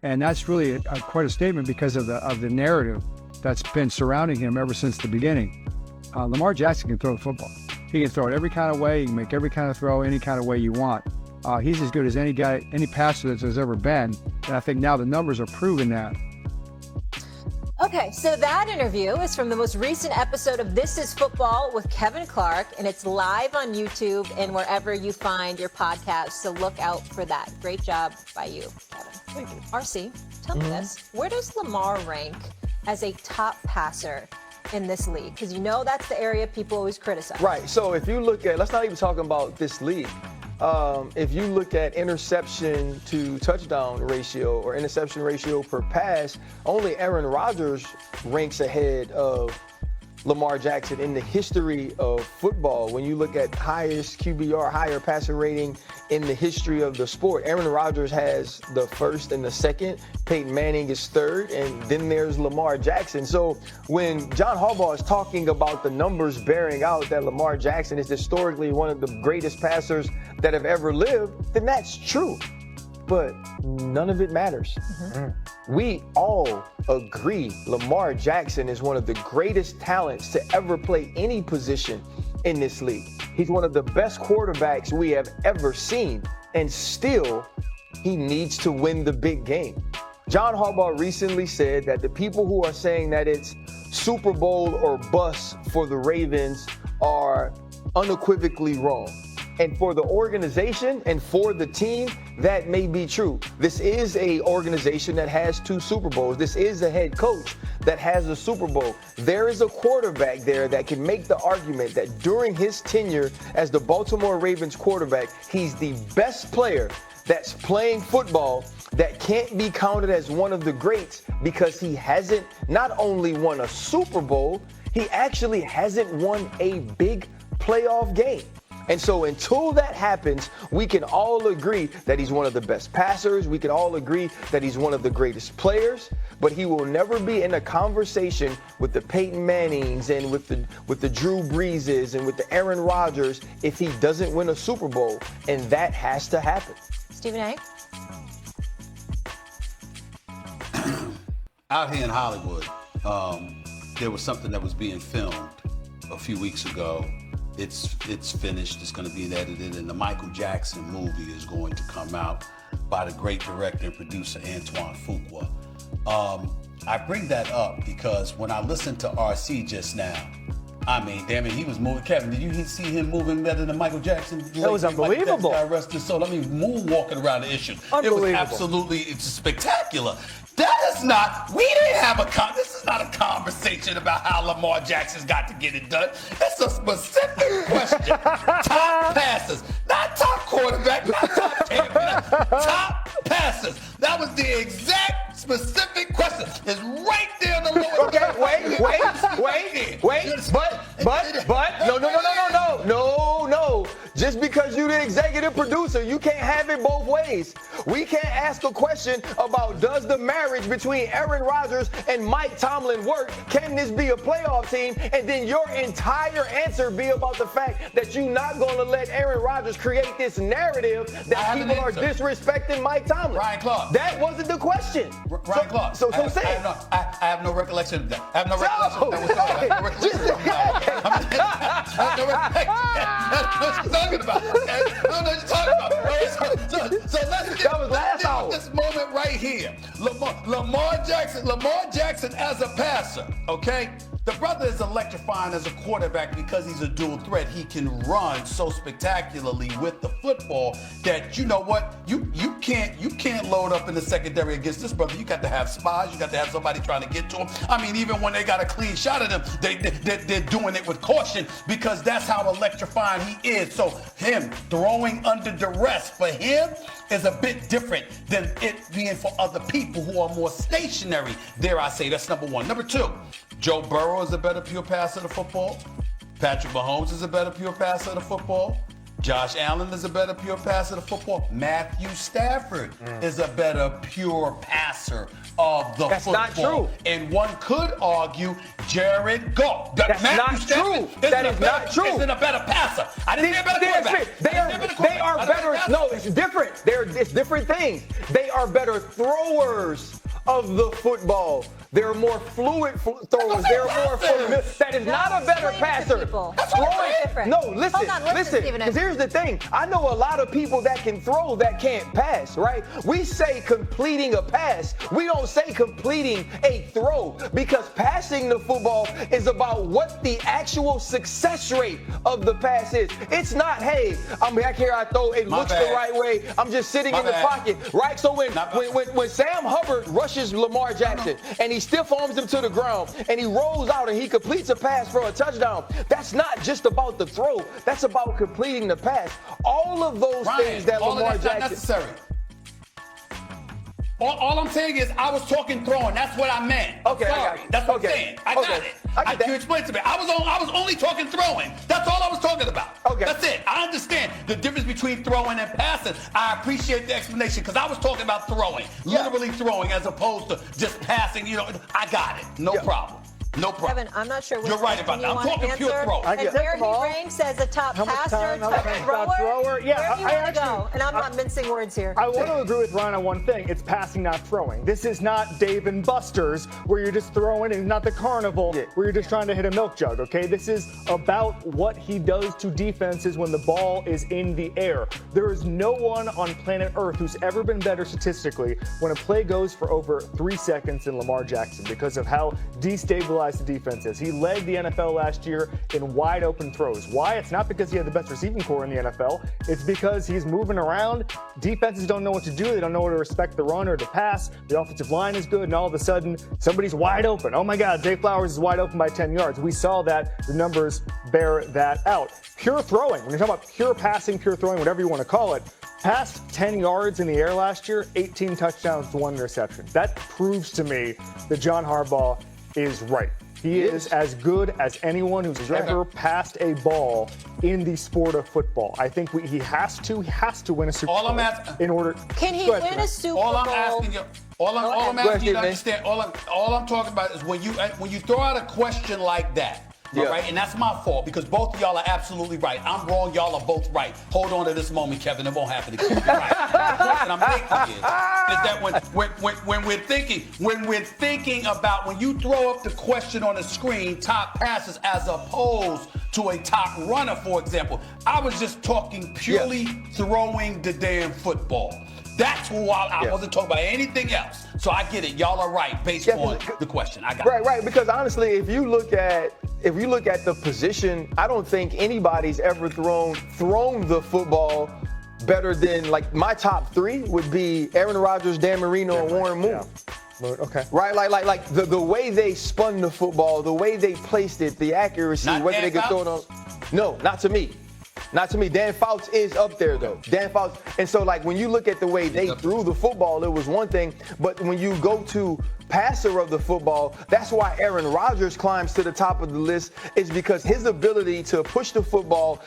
And that's really quite a statement because of the narrative that's been surrounding him ever since the beginning. Lamar Jackson can throw the football. He can throw it every kind of way. He can make every kind of throw, any kind of way you want. He's as good as any passer that there's ever been. And I think now the numbers are proving that. Okay, so that interview is from the most recent episode of This Is Football with Kevin Clark, and it's live on YouTube and wherever you find your podcast, so look out for that. Great job by you, Kevin. Thank you. RC, tell me this. Where does Lamar rank as a top passer in this league? Because you know that's the area people always criticize. Right, so if you look at, let's not even talk about this league. If you look at interception to touchdown ratio or interception ratio per pass, only Aaron Rodgers ranks ahead of Lamar Jackson in the history of football. When you look at highest QBR, higher passer rating in the history of the sport, Aaron Rodgers has the first and the second. Peyton Manning is third, and then there's Lamar Jackson. So when John Harbaugh is talking about the numbers bearing out that Lamar Jackson is historically one of the greatest passers that have ever lived, then that's true. But none of it matters. We all agree Lamar Jackson is one of the greatest talents to ever play any position in this league. He's one of the best quarterbacks we have ever seen, and still he needs to win the big game. John Harbaugh recently said that the people who are saying that it's Super Bowl or bust for the Ravens are unequivocally wrong. And for the organization and for the team, that may be true. This is a organization that has 2 Super Bowls. This is a head coach that has a Super Bowl. There is a quarterback there that can make the argument that during his tenure as the Baltimore Ravens quarterback, he's the best player that's playing football that can't be counted as one of the greats because he hasn't not only won a Super Bowl, he actually hasn't won a big playoff game. And so until that happens, we can all agree that he's one of the best passers. We can all agree that he's one of the greatest players, but he will never be in a conversation with the Peyton Mannings and with the Drew Breeses and with the Aaron Rodgers if he doesn't win a Super Bowl. And that has to happen. Stephen A. Out here in Hollywood, there was something that was being filmed a few weeks ago. It's finished. It's going to be edited, and the Michael Jackson movie is going to come out by the great director and producer Antoine Fuqua. I bring that up because when I listened to RC just now, I mean, damn it, he was moving. Kevin, did you see him moving better than Michael Jackson? That was unbelievable. God rest his soul. I mean, moonwalking around the issue. Unbelievable. It was absolutely spectacular. That is not, we didn't have this is not a conversation about how Lamar Jackson's got to get it done. It's a specific question. Top passes, not top quarterback, not top champion, top passes. That was the exact specific question. It's right there in the lower. Okay, wait. But, no. Just because you're the executive producer, you can't have it both ways. We can't ask a question about does the marriage between Aaron Rodgers and Mike Tomlin work? Can this be a playoff team? And then your entire answer be about the fact that you're not going to let Aaron Rodgers create this narrative that people are disrespecting Mike Tomlin. Ryan Clark. That wasn't the question. Ryan Clark. So say it. I have no recollection of that. I have no recollection of that. I have no recollection of that. That's what you're talking about. Okay? I don't know what you're talking about. So let's get this moment right here. Lamar Jackson as a passer, okay? The brother is electrifying as a quarterback because he's a dual threat. He can run so spectacularly with the football that, you know what, you can't load up in the secondary against this brother. You got to have spies. You got to have somebody trying to get to him. I mean, even when they got a clean shot at him, they're doing it with caution because that's how electrifying he is. So him throwing under duress for him is a bit different than it being for other people who are more stationary. Dare I say, that's number one. Number two, Joe Burrow is a better pure passer of the football. Patrick Mahomes is a better pure passer of the football. Josh Allen is a better pure passer of football. Matthew Stafford is a better pure passer of the football. That's not true. And one could argue Jared Goff. That's not true. That is not true. Isn't a better passer. I didn't say a better quarterback. They are better. No, it's different. It's different things. They are better throwers of the football. They're more fluid throwers. They're more familiar. That is not a better passer. No, listen. Because here's the thing. I know a lot of people that can throw that can't pass, right? We say completing a pass. We don't say completing a throw, because passing the football is about what the actual success rate of the pass is. It's not, hey, I'm back here, I throw, it looks the right way, I'm just sitting in the pocket, right? So when Sam Hubbard rushes Lamar Jackson and he stiff arms him to the ground and he rolls out and he completes a pass for a touchdown, that's not just about the throw, that's about completing the pass. All of those things that Lamar Jackson. Not necessary. All I'm saying is I was talking throwing. That's what I meant. Okay, sorry. That's what I'm saying. I got it. I get that. You explained to me. I was only talking throwing. That's all I was talking about. Okay. That's it. I understand the difference between throwing and passing. I appreciate the explanation, because I was talking about throwing, literally throwing, as opposed to just passing. I got it. No problem. No problem. Kevin, I'm not sure which You're right about that. I'm talking pure throw. And where he ranks as a top passer, top thrower. Yeah, where do you want to go? And I'm not mincing words here. I want to agree with Ryan on one thing. It's passing, not throwing. This is not Dave and Buster's, where you're just throwing, and not the carnival, where you're just trying to hit a milk jug, okay? This is about what he does to defenses when the ball is in the air. There is no one on planet Earth who's ever been better statistically when a play goes for over 3 seconds than Lamar Jackson, because of how destabilized the defense is. He led the NFL last year in wide open throws. Why? It's not because he had the best receiving core in the NFL. It's because he's moving around. Defenses don't know what to do. They don't know where to respect the run or the pass. The offensive line is good, and all of a sudden, somebody's wide open. Oh my God, Zay Flowers is wide open by 10 yards. We saw that. The numbers bear that out. Pure throwing. When you're talking about pure passing, pure throwing, whatever you want to call it, past 10 yards in the air last year, 18 touchdowns to 1 interception. That proves to me that John Harbaugh is right. He is as good as anyone who's ever passed a ball in the sport of football. I think he has to win a Super Bowl in order. Can he win a Super Bowl? All I'm asking you to understand, all I'm talking about is when you throw out a question like that. All right, and that's my fault, because both of y'all are absolutely right. I'm wrong, y'all are both right. Hold on to this moment, Kevin. It won't happen again. You're right. The question I'm making is that when we're thinking about, when you throw up the question on the screen, top passes as opposed to a top runner, for example, I was just talking purely throwing the damn football. That's why I wasn't talking about anything else. So I get it. Y'all are right based on the question. I got it. Right. Because honestly, if you look at the position, I don't think anybody's ever thrown the football better than, like, my top 3 would be Aaron Rodgers, Dan Marino, and Warren Moon. Okay. Right, like the way they spun the football, the way they placed it, the accuracy, whether they could throw it on. No, not to me. Not to me. Dan Fouts is up there, though. Dan Fouts. And so, like, when you look at the way they threw the football, it was one thing. But when you go to passer of the football, that's why Aaron Rodgers climbs to the top of the list, is because his ability to push the football